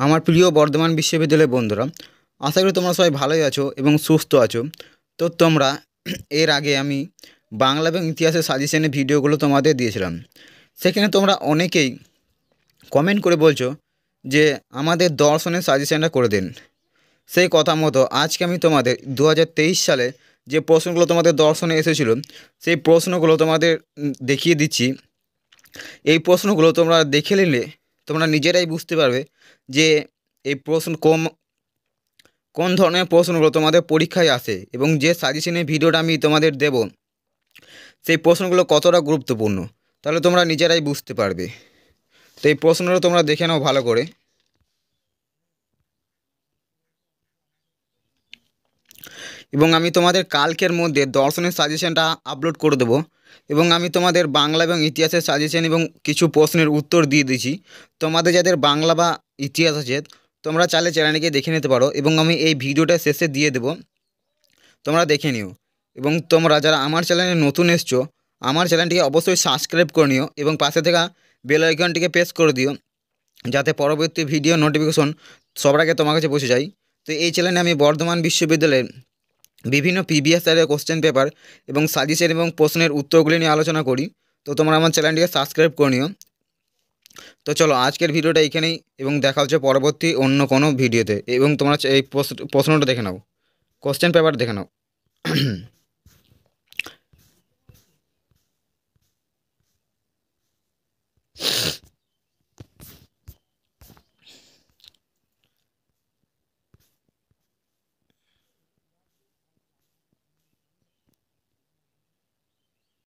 আমার প্রিয় বর্ধমান বিশ্ববিদ্যালয়ের বন্ধুরা, আশা করি তোমরা সবাই ভালোই আছো এবং সুস্থ আছো। তো তোমরা এর আগে আমি বাংলা এবং ইতিহাসের সাজেশনের ভিডিওগুলো তোমাদের দিয়েছিলাম। সেখানে তোমরা অনেকেই কমেন্ট করে বলছো যে আমাদের দর্শনের সাজেশনটা করে দিন। সেই কথা মতো আজকে আমি তোমাদের 2023 সালে যে প্রশ্নগুলো তোমাদের দর্শনে এসেছিলো সেই প্রশ্নগুলো তোমাদের দেখিয়ে দিচ্ছি। এই প্রশ্নগুলো তোমরা দেখে নিলে তোমরা নিজেরাই বুঝতে পারবে যে এই প্রশ্ন কোন ধরনের প্রশ্নগুলো তোমাদের পরীক্ষায় আসে এবং যে সাজেশনের ভিডিওটা আমি তোমাদের দেব সেই প্রশ্নগুলো কতটা গুরুত্বপূর্ণ, তাহলে তোমরা নিজেরাই বুঝতে পারবে। তো এই প্রশ্নগুলো তোমরা দেখে নাও ভালো করে। এবং আমি তোমাদের কালকের মধ্যে দর্শনের সাজেশনটা আপলোড করে দেবো এবং আমি তোমাদের বাংলা এবং ইতিহাসের সাজেশন এবং কিছু প্রশ্নের উত্তর দিয়ে দিয়েছি। তোমাদের যাদের বাংলা বা ইতিহাস আছে তোমরা চাইলে চ্যানেলটিকে দেখে নিতে পারো এবং আমি এই ভিডিওটা শেষে দিয়ে দেবো, তোমরা দেখে নিও। এবং তোমরা যারা আমার চ্যানেলে নতুন এসছো আমার চ্যানেলটিকে অবশ্যই সাবস্ক্রাইব করে নিও এবং পাশে থাকা বেল আইকনটিকে প্রেস করে দিও যাতে পরবর্তী ভিডিও নোটিফিকেশন সবার আগে তোমার কাছে পৌঁছে যায়। তো এই চ্যানেলে আমি বর্ধমান বিশ্ববিদ্যালয়ের বিভিন্ন প্রিভিয়াস ইয়ারের কোশ্চেন পেপার এবং সাজেশন এবং প্রশ্নের উত্তরগুলি নিয়ে আলোচনা করি। তো তোমরা আমার চ্যানেলটিকে সাবস্ক্রাইব করে নিও। তো চলো আজকের ভিডিওটা এইখানেই, এবং দেখা হচ্ছে পরবর্তী অন্য কোনো ভিডিওতে। এবং তোমরা এই প্রশ্নটা দেখে নাও, কোশ্চেন পেপার দেখে নাও।